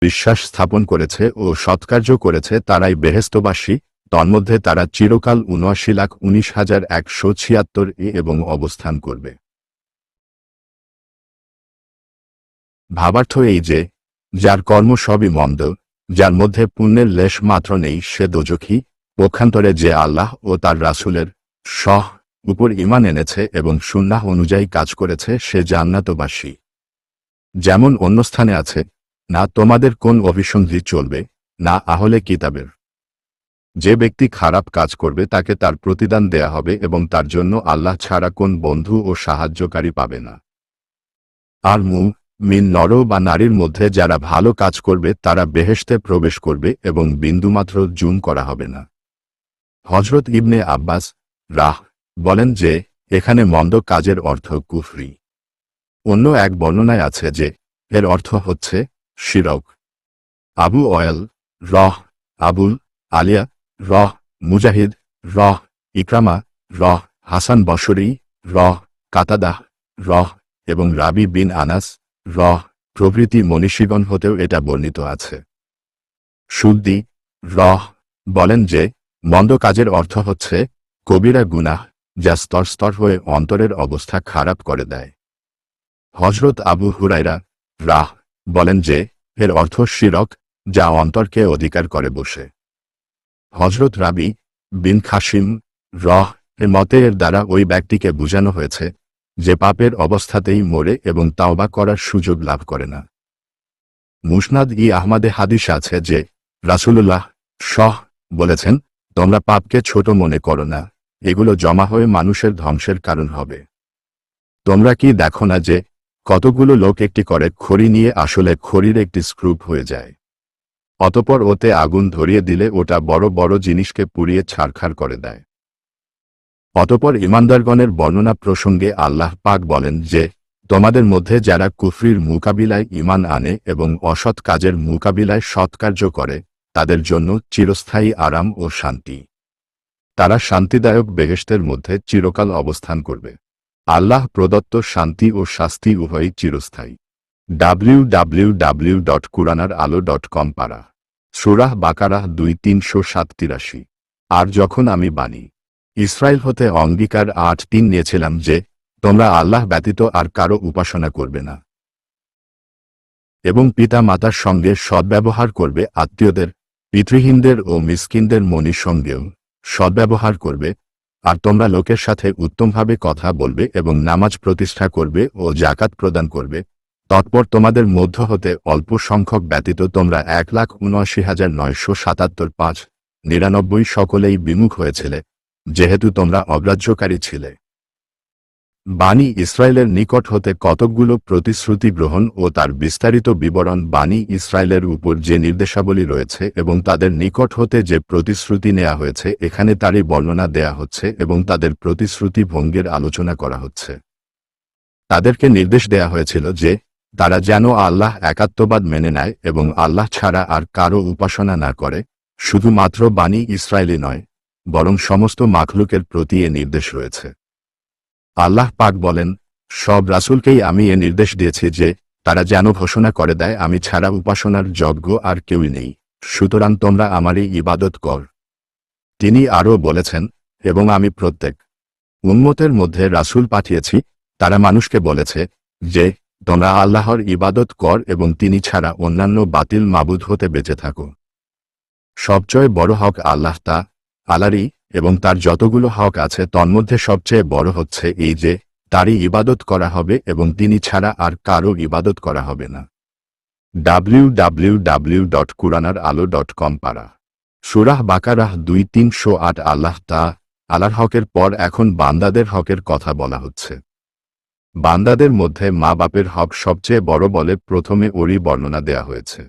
বিশ্বাস স্থাপন করেছে ও সৎকার্য করেছে তারাই বেহেশতবাসী, তন্মধ্যে তারা চিরকাল ৭৯,১৭৬ এবং অবস্থান করবে। ভাবার্থ এই যে, যার কর্ম সবই মন্দ, যার মধ্যে পুণ্যের লেশ মাত্র নেই, সে দোজখী। পক্ষান্তরে যে আল্লাহ ও তার রাসূলের উপর ঈমান এনেছে এবং সুন্নাহ অনুযায়ী কাজ করেছে, সে জান্নাতবাসী। যেমন অন্য স্থানে আছে, না তোমাদের কোন অভিসন্ধি চলবে, না আহলে কিতাবের। যে ব্যক্তি খারাপ কাজ করবে তাকে তার প্রতিদান দেয়া হবে এবং তার জন্য আল্লাহ ছাড়া কোন বন্ধু ও সাহায্যকারী পাবে না। আর মুমিন নর বা নারীর মধ্যে যারা ভালো কাজ করবে তারা বেহেশতে প্রবেশ করবে এবং বিন্দুমাত্র জুম করা হবে না। হযরত ইবনে আব্বাস বলেন যে, এখানে মন্দ কাজের অর্থ কুফরি। অন্য এক বর্ণনায় আছে যে, এর অর্থ হচ্ছে শিরক। আবু ওয়াইল আবুল আলিয়া মুজাহিদ ইকরামা হাসান বসরি কাতাদাহ এবং রাবি বিন আনাস প্রভৃতি মনীষীগণ হতেও এটা বর্ণিত আছে। সুদ্দি বলেন যে, মন্দ কাজের অর্থ হচ্ছে কবিরা গুনাহ, যা স্তর স্তর হয়ে অন্তরের অবস্থা খারাপ করে দেয়। হযরত আবু হুরায়রা বলেন যে, এর অর্থ শিরক, যা অন্তরকে অধিকার করে বসে। হযরত রাবি বিন খাসিম এর মতে এর দ্বারা ওই ব্যক্তিকে বুঝানো হয়েছে যে পাপের অবস্থাতেই মরে এবং তাওবা করার সুযোগ লাভ করে না। মুসনাদ আহমদে হাদিস আছে যে, রাসূলুল্লাহ বলেছেন, তোমরা পাপকে ছোট মনে করো না, এগুলো জমা হয়ে মানুষের ধ্বংসের কারণ হবে। তোমরা কি দেখো না যে, কতগুলো লোক একটি করে খড়ি নিয়ে আসলে খড়ির একটি স্ক্রু হয়ে যায়, অতপর ওতে আগুন ধরিয়ে দিলে ওটা বড় বড় জিনিসকে পুড়িয়ে ছারখার করে দেয়। অতপর ঈমানদারগণের বর্ণনা প্রসঙ্গে আল্লাহ পাক বলেন যে, তোমাদের মধ্যে যারা কুফরির মোকাবিলায় ঈমান আনে এবং অসৎ কাজের মোকাবিলায় সৎকার্য করে, তাদের জন্য চিরস্থায়ী আরাম ও শান্তি। তারা শান্তিদায়ক বেহেশতের মধ্যে চিরকাল অবস্থান করবে। আল্লাহ প্রদত্ত শান্তি ও শাস্তি উভয়ই চিরস্থায়ী। www.quranaralo.com পারা। সূরা বাকারাহ 2-387। আর যখন আমি বানি ইসরায়েল হতে অঙ্গীকার 8-3 নিয়েছিলাম যে, তোমরা আল্লাহ ব্যতীত আর কারো উপাসনা করবে না এবং পিতা মাতার সঙ্গে সদ্ব্যবহার করবে, আত্মীয়দের, পিতৃহীনদের ও মিসকিনদের মনির সঙ্গেও সদ্ব্যবহার করবে, আর তোমরা লোকের সাথে উত্তমভাবে কথা বলবে এবং নামাজ প্রতিষ্ঠা করবে ও যাকাত প্রদান করবে। তৎপর তোমাদের মধ্য হতে অল্প সংখ্যক ব্যতীত তোমরা 1,79,977 সকলেই বিমুখ হয়েছিলে, যেহেতু তোমরা অগ্রাহ্যকারী ছিলে। বানি ইসরায়েলের নিকট হতে কতকগুলো প্রতিশ্রুতি গ্রহণ ও তার বিস্তারিত বিবরণ। বানি ইসরায়েলের উপর যে নির্দেশাবলী রয়েছে এবং তাদের নিকট হতে যে প্রতিশ্রুতি নেওয়া হয়েছে, এখানে তারই বর্ণনা দেয়া হচ্ছে এবং তাদের প্রতিশ্রুতি ভঙ্গের আলোচনা করা হচ্ছে। তাদেরকে নির্দেশ দেয়া হয়েছিল যে, তারা যেন আল্লাহ একাত্মবাদ মেনে নেয় এবং আল্লাহ ছাড়া আর কারো উপাসনা না করে। শুধুমাত্র বানি ইসরায়েলি নয়, বরং সমস্ত মাখলুকের প্রতি এ নির্দেশ রয়েছে। আল্লাহ পাক বলেন, সব রাসূলকেই আমি এ নির্দেশ দিয়েছি যে, তারা যেন ঘোষণা করে দেয়, আমি ছাড়া উপাসনার যোগ্য আর কেউই নেই, সুতরাং তোমরা আমারই ইবাদত কর। তিনি আরও বলেছেন, এবং আমি প্রত্যেক উম্মতের মধ্যে রাসূল পাঠিয়েছি, তারা মানুষকে বলেছে যে, তোমরা আল্লাহর ইবাদত কর এবং তিনি ছাড়া অন্যান্য বাতিল মাবুদ হতে বেঁচে থাকো। সবচেয়ে বড় হক আল্লাহ তাআলারই, এবং তার যতগুলো হক আছে তন্মধ্যে সবচেয়ে বড় হচ্ছে এই যে, তারই ইবাদত করা হবে এবং তিনি ছাড়া আর কারো ইবাদত করা হবে না। www.quranaralo.com পারা। সূরা বাকারাহ 2-308। আল্লাহ তাআলার হকের পর এখন বান্দাদের হকের কথা বলা হচ্ছে। বান্দাদের মধ্যে মা বাপের হক সবচেয়ে বড় বলে প্রথমে ওরই বর্ণনা দেয়া হয়েছে।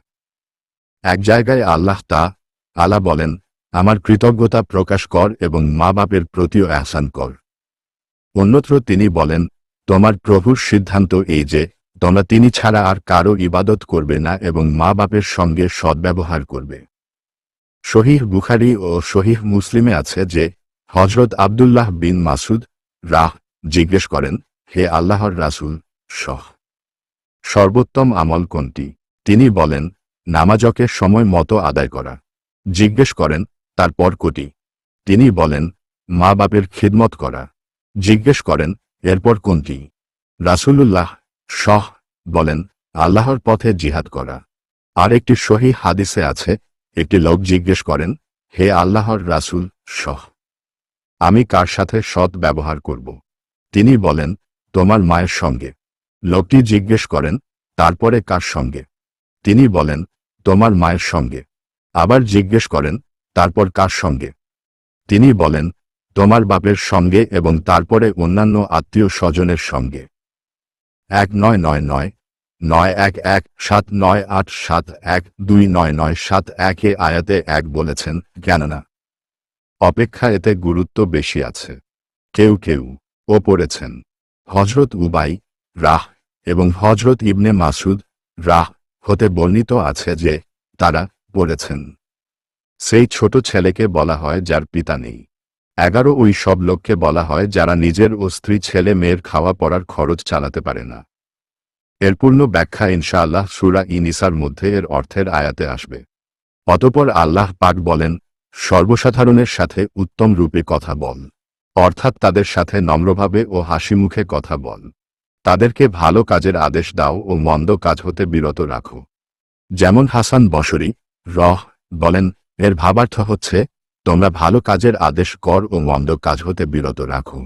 এক জায়গায় আল্লাহ তাআলা বলেন, আমার কৃতজ্ঞতা প্রকাশ কর এবং মা বাপের প্রতিও এহসান কর। অন্যত্র তিনি বলেন, তোমার প্রভুর সিদ্ধান্ত এই যে, তোমরা তিনি ছাড়া আর কারো ইবাদত করবে না এবং মা বাপের সঙ্গে সদ্ব্যবহার করবে। সহিহ বুখারী ও সহিহ মুসলিমে আছে যে, হযরত আব্দুল্লাহ বিন মাসুদ জিজ্ঞেস করেন, হে আল্লাহর রাসূল, সর্বোত্তম আমল কোনটি? তিনি বলেন, নামাজকে সময় মতো আদায় করা। জিজ্ঞেস করেন, তারপর কোটি? তিনি বলেন, মা বাপের খিদমত করা। জিজ্ঞেস করেন, এরপর কোনটি? রাসূলুল্লাহ বলেন, আল্লাহর পথে জিহাদ করা। আর একটি সহিহ হাদিসে আছে, একটি লোক জিজ্ঞেস করেন, হে আল্লাহর রাসূল, আমি কার সাথে সৎ ব্যবহার করব? তিনি বলেন, তোমার মায়ের সঙ্গে। লোকটি জিজ্ঞেস করেন, তারপরে কার সঙ্গে? তিনি বলেন, তোমার মায়ের সঙ্গে। আবার জিজ্ঞেস করেন, তারপর কার সঙ্গে? তিনি বলেন, তোমার বাপের সঙ্গে এবং তারপরে অন্যান্য আত্মীয় স্বজনের সঙ্গে। 1999-798-7129971 আয়াতে 1 বলেছেন, কেননা অপেক্ষা এতে গুরুত্ব বেশি আছে। কেউ কেউ ও পড়েছেন হজরত উবাই রাহ এবং হজরত ইবনে মাসুদ রাহ হতে বর্ণিত আছে যে তারা পড়েছেন, সেই ছোট ছেলেকে বলা হয় যার পিতা নেই। 11 ওই সব লোককে বলা হয় যারা নিজের ও স্ত্রী ছেলে মেয়ের খাওয়া পড়ার খরচ চালাতে পারে না। এর পূর্ণ ব্যাখ্যা ইনশাআল্লাহ সূরা নিসার মধ্যে এর অর্থের আয়াতে আসবে। অতঃপর আল্লাহ পাক বলেন, সর্বসাধারণের সাথে উত্তম রূপে কথা বল, অর্থাৎ তাদের সাথে নম্রভাবে ও হাসিমুখে কথা বল। তাদেরকে ভালো কাজের আদেশ দাও ও মন্দ কাজ হতে বিরত রাখো। যেমন হাসান বসরি বলেন, এর ভাবার্থ হচ্ছে, তোমরা ভালো কাজের আদেশ কর ও মন্দ কাজ হতে বিরত রাখো।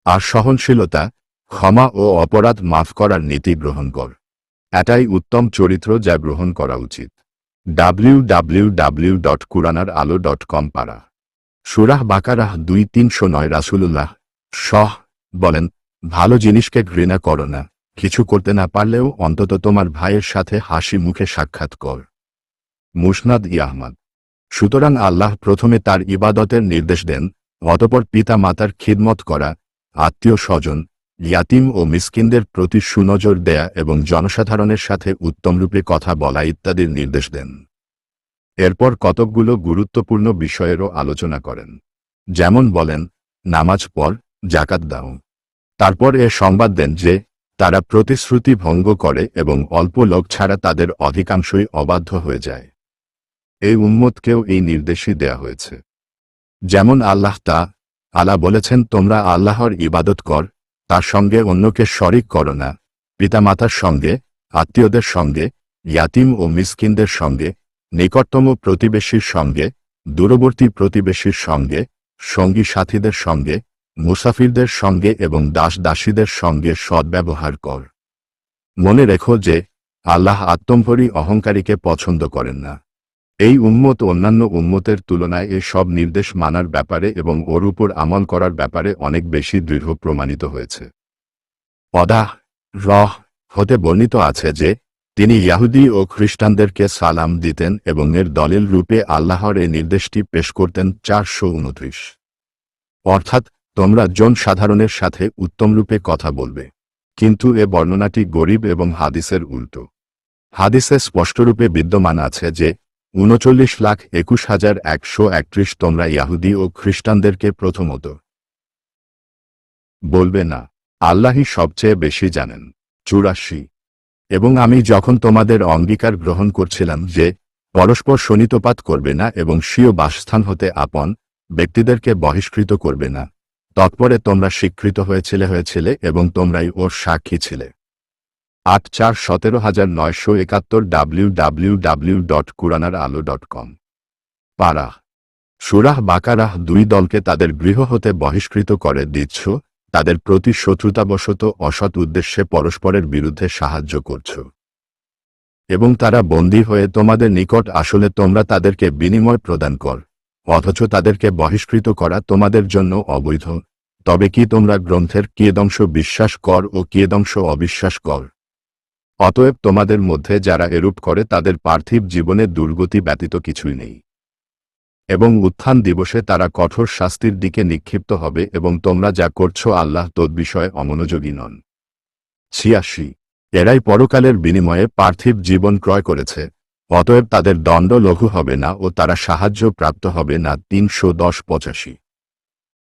আর সহনশীলতা, ক্ষমা ও অপরাধ মাফ করার নীতি গ্রহণ কর। এটাই উত্তম চরিত্র যা গ্রহণ করা উচিত। www.quranaralo.com পারা। সূরা বাকারাহ 2:309 রাসূলুল্লাহ বলেন, ভালো জিনিসকে ঘৃণা করো না, কিছু করতে না পারলেও অন্তত তোমার ভাইয়ের সাথে হাসি মুখে সাক্ষাৎ কর। মুসনাদ আহমদ। সুতরাং আল্লাহ প্রথমে তার ইবাদতের নির্দেশ দেন, অতঃপর পিতা মাতার খিদমত করা, আত্মীয় স্বজন, ইয়াতিম ও মিসকিনদের প্রতি সুনজর দেয়া এবং জনসাধারণের সাথে উত্তমরূপে কথা বলা ইত্যাদির নির্দেশ দেন। এরপর কতকগুলো গুরুত্বপূর্ণ বিষয়েরও আলোচনা করেন। যেমন বলেন, নামাজ পড়, যাকাত দাও। তারপর সংবাদ দেন যে তারা প্রতিশ্রুতি ভঙ্গ করে এবং অল্প লোক ছাড়া তাদের অধিকাংশই অবাধ্য হয়ে যায়। এই উম্মতকেও এই নির্দেশই দেয়া হয়েছে। যেমন আল্লাহ তাআলা বলেছেন, তোমরা আল্লাহর ইবাদত কর, তার সঙ্গে অন্যকে শরিক করো না, পিতামাতার সঙ্গে, আত্মীয়দের সঙ্গে, ইয়াতিম ও মিসকিনদের সঙ্গে, নিকটতম প্রতিবেশীর সঙ্গে, দূরবর্তী প্রতিবেশীর সঙ্গে, সঙ্গী সাথীদের সঙ্গে, মুসাফিরদের সঙ্গে এবং দাস-দাসীদের সঙ্গে সদ্ব্যবহার কর। মনে রেখো যে আল্লাহ আত্মম্ভরী অহংকারীকে পছন্দ করেন না। এই উম্মত অন্যান্য উম্মতের তুলনায় এই সব নির্দেশ মানার ব্যাপারে এবং ওর উপর আমল করার ব্যাপারে অনেক বেশি দৃঢ় প্রমাণিত হয়েছে। হতে বর্ণিত আছে যে তিনি ইয়াহুদী ও খ্রিস্টানদেরকে সালাম দিতেন এবং এর দলিল রূপে আল্লাহর এই নির্দেশটি পেশ করতেন 429, অর্থাৎ তোমরা জনসাধারণের সাথে উত্তমরূপে কথা বলবে। কিন্তু এ বর্ণনাটি গরীব এবং হাদিসের উল্টো। হাদিসে স্পষ্টরূপে বিদ্যমান আছে যে 39,21,131 তোমরা ইয়াহুদী ও খ্রিস্টানদেরকে প্রথমত বলবে না, আল্লাহই সবচেয়ে বেশি জানেন। 84 এবং আমি যখন তোমাদের অঙ্গীকার গ্রহণ করছিলাম যে পরস্পর শোণিতপাত করবে না এবং স্বীয় বাসস্থান হতে আপন ব্যক্তিদেরকে বহিষ্কৃত করবে না, তৎপরে তোমরা স্বীকৃত হয়েছিলে এবং তোমরাই ওর সাক্ষী ছিলে। 8417971 www.quranaralo.com পারা। সূরা বাকারাহ 2 দলকে তাদের গৃহ হতে বহিষ্কৃত করে দিচ্ছ, তাদের প্রতি শত্রুতাবশত অসৎ উদ্দেশ্যে পরস্পরের বিরুদ্ধে সাহায্য করছ এবং তারা বন্দী হয়ে তোমাদের নিকট আসলে তোমরা তাদেরকে বিনিময় প্রদান কর, অথচ তাদেরকে বহিষ্কৃত করা তোমাদের জন্য অবৈধ। তবে কি তোমরা গ্রন্থের কিয়দংশ বিশ্বাস কর ও কিয়দংশ অবিশ্বাস কর? অতএব তোমাদের মধ্যে যারা এরূপ করে তাদের পার্থিব জীবনে দুর্গতি ব্যতীত কিছুই নেই এবং উত্থান দিবসে তারা কঠোর শাস্তির দিকে নিক্ষিপ্ত হবে এবং তোমরা যা করছ আল্লাহ তদ্বিষয়ে অমনোযোগী নন। 86 এরাই পরকালের বিনিময়ে পার্থিব জীবন ক্রয় করেছে, অতএব তাদের দণ্ড লঘু হবে না ও তারা সাহায্য প্রাপ্ত হবে না। 310-85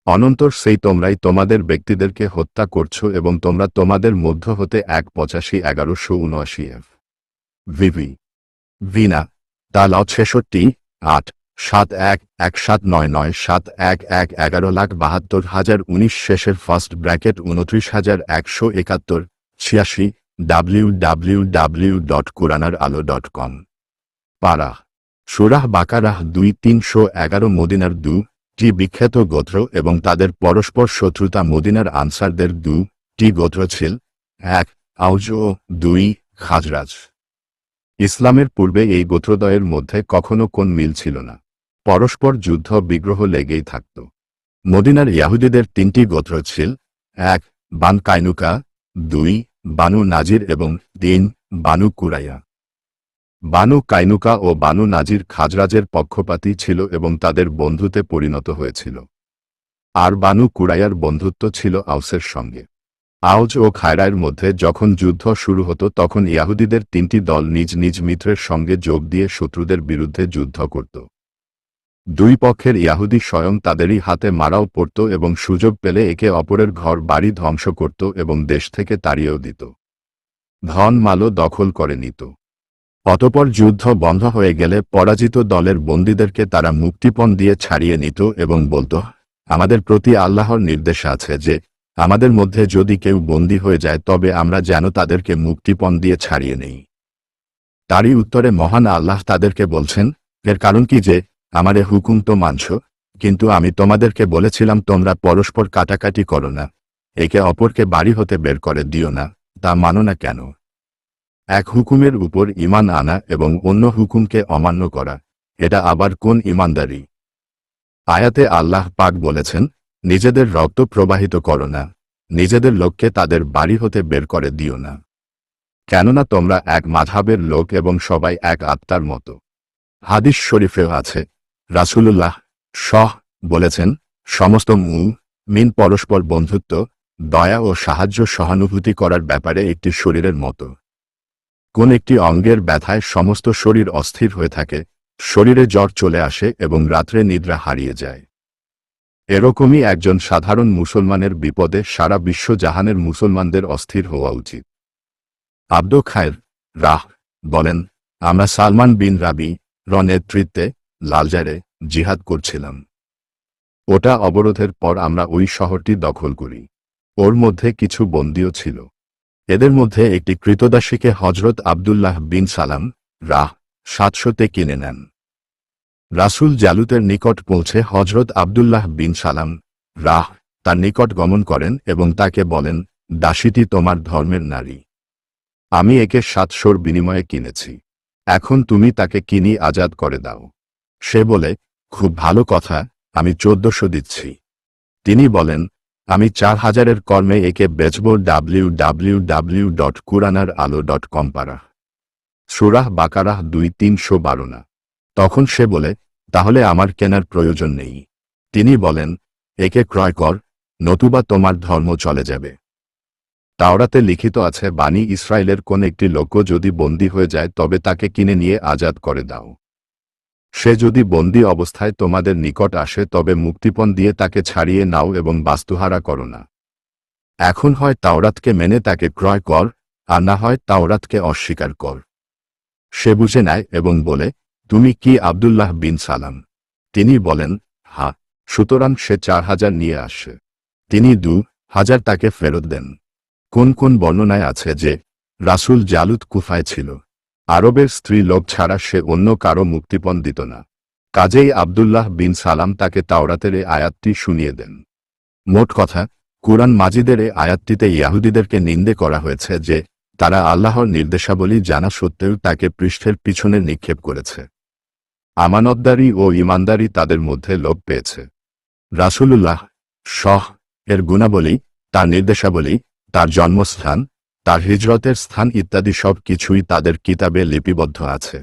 অনন্তর সেই তোমরাই তোমাদের ব্যক্তিদেরকে হত্যা করছ এবং তোমরা তোমাদের মধ্য হতে 185-1179 ভিভি ভিনা তালাওয়াত 66-8-7119971111,72,019 শেষের ফার্স্ট ব্র্যাকেট 29,171 86 www.quranaralo.com পারা সূরাহ বাকারাহ 2-311 মদিনার টি বিখ্যাত গোত্র এবং তাদের পরস্পর শত্রুতা মদিনার আনসারদের টি গোত্র ছিল 1 আউজ ও 2 খাজরাজ। ইসলামের পূর্বে এই গোত্রদ্বয়ের মধ্যে কখনো কোন মিল ছিল না, পরস্পর যুদ্ধ বিগ্রহ লেগেই থাকত। মদিনার ইয়াহুদীদের 3টি গোত্র ছিল 1 বান কাইনুকা, 2 বানু নাজির এবং 3 বানু কুরাইয়া। বানু কাইনুকা ও বানু নাজির খাজরাজের পক্ষপাতী ছিল এবং তাদের বন্ধুতে পরিণত হয়েছিল, আর বানু কুরাইয়ার বন্ধুত্ব ছিল আউসের সঙ্গে। আউজ ও খায়রায়ের মধ্যে যখন যুদ্ধ শুরু হতো তখন ইয়াহুদীদের 3টি দল নিজ নিজ মিত্রের সঙ্গে যোগ দিয়ে শত্রুদের বিরুদ্ধে যুদ্ধ করত। দুই পক্ষের ইয়াহুদী স্বয়ং তাদেরই হাতে মারাও পড়ত এবং সুযোগ পেলে একে অপরের ঘর বাড়ি ধ্বংস করত এবং দেশ থেকে তাড়িয়েও দিত, ধন মালও দখল করে নিত। অতঃপর যুদ্ধ বন্ধ হয়ে গেলে পরাজিত দলের বন্দীদেরকে তারা মুক্তিপণ দিয়ে ছাড়িয়ে নিত এবং বলত, আমাদের প্রতি আল্লাহর নির্দেশ আছে যে আমাদের মধ্যে যদি কেউ বন্দী হয়ে যায় তবে আমরা যেন তাদেরকে মুক্তিপণ দিয়ে ছাড়িয়ে নেই। তারই উত্তরে মহান আল্লাহ তাদেরকে বলছেন, এর কারণ কি যে আমার এ হুকুম তো মানছ, কিন্তু আমি তোমাদেরকে বলেছিলাম তোমরা পরস্পর কাটাকাটি করো না, একে অপরকে বাড়ি হতে বের করে দিও না, তা মানো না কেন? এক হুকুমের উপর ঈমান আনা এবং অন্য হুকুমকে অমান্য করা, এটা আবার কোন ঈমানদারি? আয়াতে আল্লাহ পাক বলেছেন, নিজেদের রক্ত প্রবাহিত করো না, নিজেদের লোককে তাদের বাড়ি হতে বের করে দিও না, কেননা তোমরা এক মাযহাবের লোক এবং সবাই এক আত্মার মতো। হাদিস শরীফেও আছে, রাসূলুল্লাহ বলেছেন, সমস্ত মিন পরস্পর বন্ধুত্ব, দয়া ও সাহায্য সহানুভূতি করার ব্যাপারে একটি শরীরের মতো। কোন একটি অঙ্গের ব্যথায় সমস্ত শরীর অস্থির হয়ে থাকে, শরীরে জ্বর চলে আসে এবং রাত্রে নিদ্রা হারিয়ে যায়। এরকমই একজন সাধারণ মুসলমানের বিপদে সারা বিশ্ব জাহানের মুসলমানদের অস্থির হওয়া উচিত। আব্দ খায়ের বলেন, আমরা সালমান বিন রাবি নেতৃত্বে লালজারে জিহাদ করছিলাম। ওটা অবরোধের পর আমরা ওই শহরটি দখল করি। ওর মধ্যে কিছু বন্দীও ছিল। এদের মধ্যে একটি কৃতদাসীকে হজরত আবদুল্লাহ বিন সালাম 700-তে কিনে নেন। রাসূল জালুতের নিকট পৌঁছে হজরত আবদুল্লাহ বিন সালাম তার নিকট গমন করেন এবং তাকে বলেন, দাসীটি তোমার ধর্মের নারী, আমি একে 700-র বিনিময়ে কিনেছি, এখন তুমি তাকে কিনি আজাদ করে দাও। সে বলে, খুব ভালো কথা, আমি 1400 দিচ্ছি। তিনি বলেন, আমি 4000-এর কর্মে একে বেচব। www.quranaralo.com পারা সূরাহ বাকারাহ 2-312। তখন সে বলে, তাহলে আমার কেনার প্রয়োজন নেই। তিনি বলেন, একে ক্রয় কর, নতুবা তোমার ধর্ম চলে যাবে। তাওরাতে লিখিত আছে, বানি ইসরায়েলের কোন একটি লোক যদি বন্দী হয়ে যায় তবে তাকে কিনে নিয়ে আজাদ করে দাও। সে যদি বন্দী অবস্থায় তোমাদের নিকট আসে তবে মুক্তিপণ দিয়ে তাকে ছাড়িয়ে নাও এবং বাস্তুহারা করো না। এখন হয় তাওরাতকে মেনে তাকে ক্রয় কর, আর না হয় তাওরাতকে অস্বীকার কর। সে বুঝে নেয় এবং বলে, তুমি কি আবদুল্লাহ বিন সালাম? তিনি বলেন, হ্যাঁ। সুতরাং সে 4000 নিয়ে আসে। তিনি 2000 তাকে ফেরত দেন। কোন কোন বর্ণনায় আছে যে রাসূল জালুত কুফায় ছিল, আরবের স্ত্রী লোক ছাড়া সে অন্য কারো মুক্তিপণ দিত না। কাজেই আবদুল্লাহ বিন সালাম তাকে তাওরাতের এই আয়াতটি শুনিয়ে দেন। মোট কথা, কুরআন মাজিদের এই আয়াতটিতে ইয়াহুদীদেরকে নিন্দে করা হয়েছে যে তারা আল্লাহর নির্দেশাবলী জানা সত্ত্বেও তাকে পৃষ্ঠের পিছনে নিক্ষেপ করেছে। আমানতদারি ও ঈমানদারি তাদের মধ্যে লোপ পেয়েছে। রাসূলুল্লাহ এর গুণাবলী, তার নির্দেশাবলী, তার জন্মস্থান, তার হিজরতের স্থান ইত্যাদি সব কিছুই তাদের কিতাবে লিপিবদ্ধ আছে,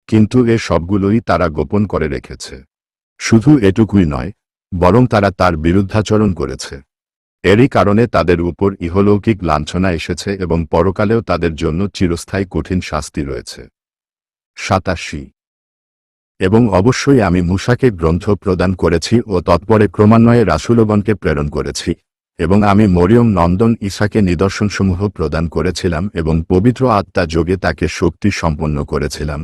কিন্তু এ সবগুলোই তারা গোপন করে রেখেছে। শুধু এটুকুই নয়, বরং তারা তার বিরুদ্ধাচরণ করেছে। এরই কারণে তাদের উপর ইহলৌকিক লাঞ্ছনা এসেছে এবং পরকালেও তাদের জন্য চিরস্থায়ী কঠিন শাস্তি রয়েছে। 87 এবং অবশ্যই আমি মূসাকে গ্রন্থ প্রদান করেছি ও তৎপরে ক্রমান্বয়ে রাসূলগণকে প্রেরণ করেছি, এবং আমি মরিয়ম নন্দন ঈসাকে নিদর্শনসমূহ প্রদান করেছিলাম এবং পবিত্র আত্মা যোগে তাকে শক্তি সম্পন্ন করেছিলাম।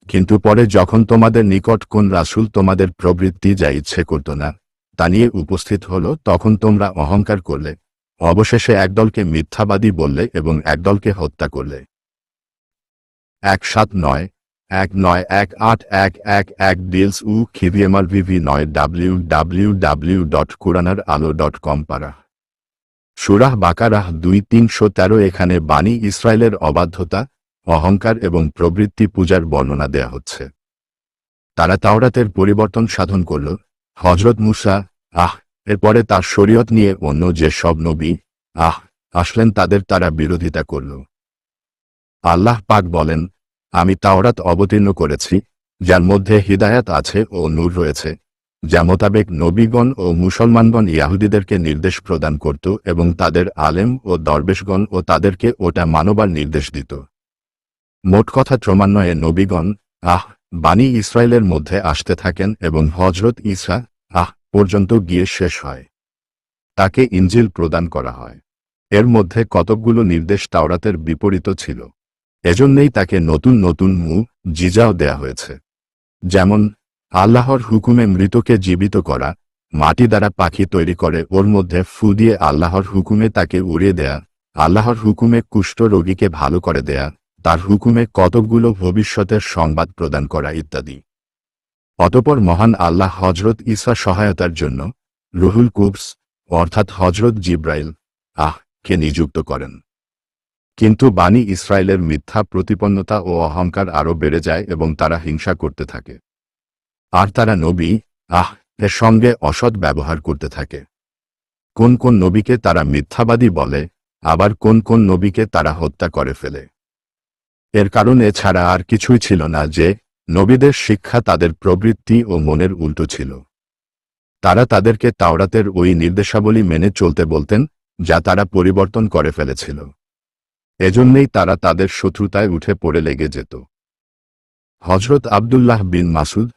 কিন্তু পরে যখন তোমাদের নিকট কোন রাসূল তোমাদের প্রবৃত্তি যা ইচ্ছে করত না তা নিয়ে উপস্থিত হল, তখন তোমরা অহংকার করলে, অবশেষে একদলকে মিথ্যাবাদী বললে এবং একদলকে হত্যা করলে। 179-19-18-111 ডিলস উ খিভিএমআর ভিভি 9 www.quranaralo.com পারা। সূরাহ বাকারাহ 2-313। এখানে বানী ইসরায়েলের অবাধ্যতা, অহংকার এবং প্রবৃত্তি পূজার বর্ণনা দেয়া হচ্ছে। তারা তাওরাতের পরিবর্তন সাধন করল। হযরত মূসা এরপরে তার শরীয়ত নিয়ে অন্য যে সব নবী আসলেন তারা বিরোধিতা করল। আল্লাহ পাক বলেন, আমি তাওরাত অবতীর্ণ করেছি যার মধ্যে হিদায়াত আছে ও নূর রয়েছে, যা মোতাবেক নবীগণ ও মুসলমানগণ ইয়াহুদীদেরকে নির্দেশ প্রদান করত এবং তাদের আলেম ও দরবেশগণ ও তাদেরকে ওটা মানবার নির্দেশ দিত। মোট কথা ক্রমান্বয়ে নবীগণ বানী ইসরায়েলের মধ্যে আসতে থাকেন এবং হযরত ঈসা পর্যন্ত গিয়ে শেষ হয়। তাকে ইনজিল প্রদান করা হয়। এর মধ্যে কতকগুলো নির্দেশ তাওরাতের বিপরীত ছিল। এজন্যই তাকে নতুন নতুন মুজিজাও দেয়া হয়েছে। যেমন আল্লাহর হুকুমে মৃতকে জীবিত করা, মাটি দ্বারা পাখি তৈরি করে ওর মধ্যে ফু দিয়ে আল্লাহর হুকুমে তাকে উড়িয়ে দেয়া, আল্লাহর হুকুমে কুষ্ঠ রোগীকে ভালো করে দেয়া, তার হুকুমে কতকগুলো ভবিষ্যতের সংবাদ প্রদান করা ইত্যাদি। অতঃপর মহান আল্লাহ হযরত ঈসা সহায়তার জন্য রুহুল কুদস অর্থাৎ হযরত জিব্রাইল কে নিযুক্ত করেন। কিন্তু বানী ইসরায়েলের মিথ্যা প্রতিপন্নতা ও অহংকার আরও বেড়ে যায় এবং তারা হিংসা করতে থাকে। আর তারা নবী এর সঙ্গে অসৎ ব্যবহার করতে থাকে। কোন কোন নবীকে তারা মিথ্যাবাদী বলে, আবার কোন কোন নবীকে তারা হত্যা করে ফেলে। এর কারণ এছাড়া আর কিছুই ছিল না যে নবীদের শিক্ষা তাদের প্রবৃত্তি ও মনের উল্টো ছিল। তারা তাদেরকে তাওরাতের ওই নির্দেশাবলী মেনে চলতে বলতেন যা তারা পরিবর্তন করে ফেলেছিল। এজন্যই তারা তাদের শত্রুতায় উঠে পড়ে লেগে যেত। হযরত আব্দুল্লাহ বিন মাসুদ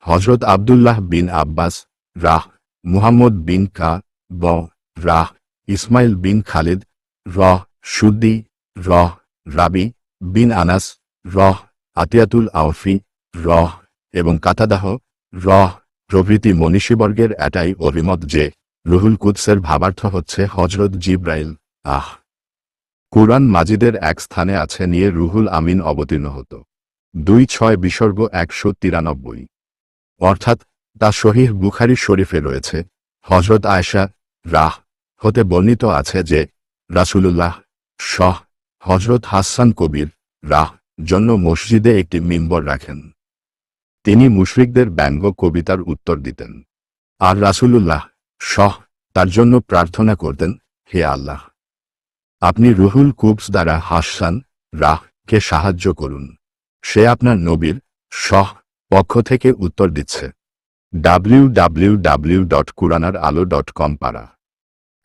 হযরত আব্দুল্লাহ বিন আব্বাস মুহাম্মদ বিন কাব ইসমাইল বিন খালিদ সুদ্দি রাবি বিন আনাস আতিয়াতুল আওফি এবং কাতাদাহ প্রভৃতি মনীষীবর্গের এটাই অভিমত যে রুহুল কুদসের ভাবার্থ হচ্ছে হযরত জিব্রাইল। কুরআন মাজিদের এক স্থানে আছে নিয়ে রুহুল আমিন অবতীর্ণ হতো। 2-6 বিসর্গ 193। অর্থাৎ তা সহিহ বুখারী শরীফে রয়েছে। হযরত আয়েশা হতে বর্ণিত আছে যে রাসূলুল্লাহ হযরত হাসান কবির জন্য মসজিদে একটি মিম্বর রাখেন। তিনি মুশরিকদের ব্যঙ্গ কবিতার উত্তর দিতেন। আর রাসূলুল্লাহ তার জন্য প্রার্থনা করতেন, হে আল্লাহ, আপনি রুহুল কুদস দ্বারা হাসান কে সাহায্য করুন। সে আপনার নবীর পক্ষ থেকে উত্তর দিচ্ছে। www.quranaralo.com পারা।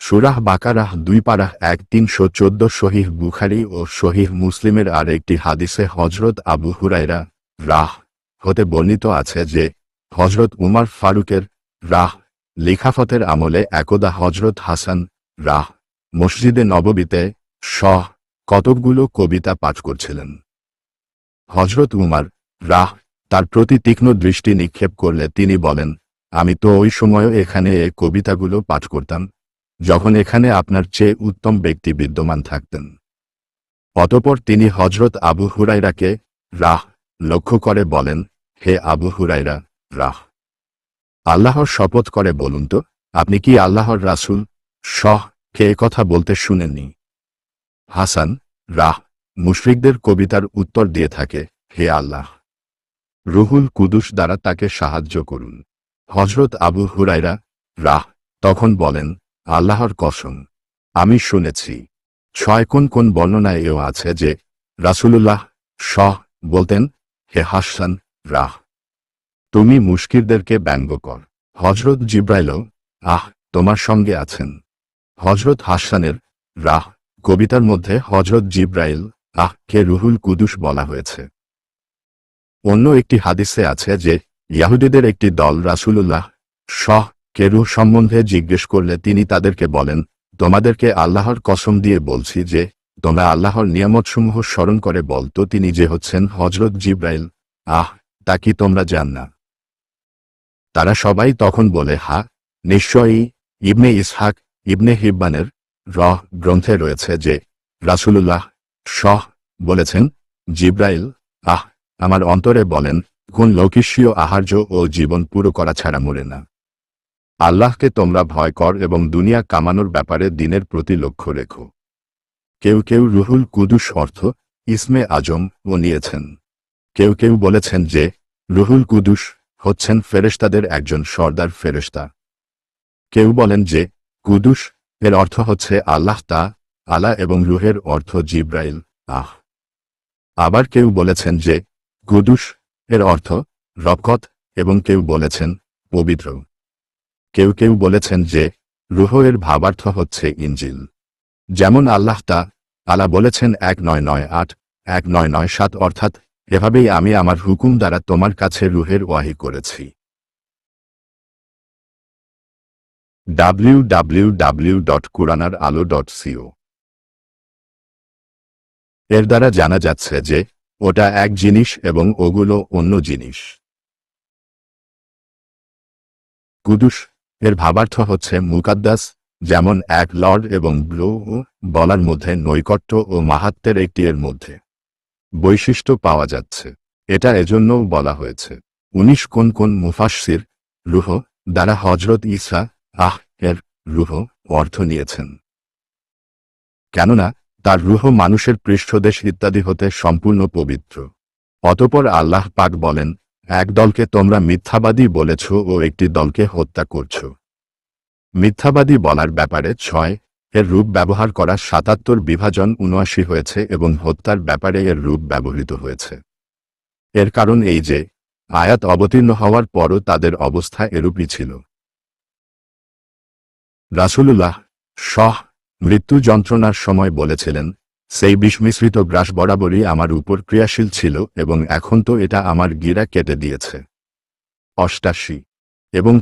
সূরাহ বাকারাহ 2-1-314। সহিহ বুখারী ও সহিহ মুসলিমের আর একটি হাদিসে হযরত আবু হুরায়রা হতে বর্ণিত আছে যে হযরত উমর ফারুকের লিখাফতের আমলে একদা হযরত হাসান মসজিদে নববীতে কতকগুলো কবিতা পাঠ করছিলেন। হযরত উমর তার প্রতি তীক্ষ্ণ দৃষ্টি নিক্ষেপ করলে তিনি বলেন, আমি তো ওই সময়ও এখানে এই কবিতাগুলো পাঠ করতাম যখন এখানে আপনার চেয়ে উত্তম ব্যক্তি বিদ্যমান থাকতেন। অতঃপর তিনি হযরত আবু হুরায়রাকে লক্ষ্য করে বলেন, হে আবু হুরায়রা, আল্লাহর শপথ করে বলুন তো, আপনি কি আল্লাহর রাসূল কে কথা বলতে শুনেননি? হাসান মুশরিকদের কবিতার উত্তর দিয়ে থাকে, হে আল্লাহ, রুহুল কুদুস দ্বারা তাকে সাহায্য করুন। হযরত আবু হুরায়রা তখন বলেন, আল্লাহর কসম, আমি শুনেছি। 6 কোন বর্ণনায় এও আছে যে রাসূলুল্লাহ বলতেন, হে হাসান তুমি মুশরিকদেরকে ব্যঙ্গ কর। হযরত জিব্রাইলও তোমার সঙ্গে আছেন। হযরত হাসানের কবিতার মধ্যে হযরত জিব্রাইল কে রুহুল কুদুস বলা হয়েছে। অন্য একটি হাদিসে আছে যে ইহুদীদের একটি দল রাসূলুল্লাহ কেউ রূহ সম্বন্ধে জিজ্ঞেস করলে তিনি তাদেরকে বলেন, তোমাদেরকে আল্লাহর কসম দিয়ে বলছি যে তোমরা আল্লাহর নিয়ামতসমূহ স্মরণ করে বলতো তিনি যে হচ্ছেন হযরত জিবরাইল, তা কি তোমরা জান না? তারা সবাই তখন বলে, হা, নিশ্চয়ই। ইবনে ইসহাক ইবনে হিব্বানের গ্রন্থে রয়েছে যে রাসূলুল্লাহ বলেছেন, জিবরাইল আমার অন্তরে বলেন, কোন লৌকিস্বীয় আহার্য ও জীবন পুরো করা ছাড়া মরে না। আল্লাহকে তোমরা ভয় কর এবং দুনিয়া কামানোর ব্যাপারে দিনের প্রতি লক্ষ্য রেখো। কেউ কেউ রুহুল কুদুস অর্থ ইসমে আজম ও নিয়েছেন। কেউ কেউ বলেছেন যে রুহুল কুদুস হচ্ছেন ফেরেশতাদের একজন সর্দার ফেরেশতা। কেউ বলেন যে কুদুস এর অর্থ হচ্ছে আল্লাহ আলা এবং রুহের অর্থ জিবরাইল। আবার কেউ বলেছেন যে কুদুস এর অর্থ রকত এবং কেউ বলেছেন পবিত্র। কেউ কেউ বলেছেন যে রুহ এর ভাবার্থ হচ্ছে ইনজিল। যেমন আল্লাহ আলা বলেছেন 1998 1997 অর্থাৎ এভাবেই আমি আমার হুকুম দ্বারা তোমার কাছে রুহের ওয়াহি করেছি। www.quranaralo.co এর দ্বারা জানা যাচ্ছে যে ওটা এক জিনিস এবং ওগুলো অন্য জিনিস। কুদুস এর ভাবার্থ হচ্ছে মুকাদ্দাস, যেমন এক লর্ড এবং ব্লো বলার মধ্যে নৈকট্য ও মাহাত্ম্যের একটি এর মধ্যে বৈশিষ্ট্য পাওয়া যাচ্ছে। এটা এজন্যও বলা হয়েছে। 19 কোন মুফাসসির রুহ দ্বারা হযরত ঈসা এর রুহ অর্থ নিয়েছেন, কেননা তার রুহ মানুষের পৃষ্ঠদেশ ইত্যাদি হতে সম্পূর্ণ পবিত্র। অতঃপর আল্লাহ পাক বলেন, এক দলকে তোমরা মিথ্যাবাদী বলেছ ও একটি দলকে হত্যা করছ। মিথ্যাবাদী বলার ব্যাপারে 6 এর রূপ ব্যবহার করা 77 বিভাজন 79 হয়েছে এবং হত্যার ব্যাপারে এর রূপ ব্যবহৃত হয়েছে। এর কারণ এই যে আয়াত অবতীর্ণ হওয়ার পরও তাদের অবস্থা এরূপই ছিল। রাসূলুল্লাহ মৃত্যু যন্ত্রণার সময় বলেছিলেন, সেই বিষ মিশ্রিত গ্রাস বরাবরই আমার উপর ক্রিয়াশীল ছিল এবং এখন তো এটা আমার গিরা কেটে দিয়েছে। 88 এবং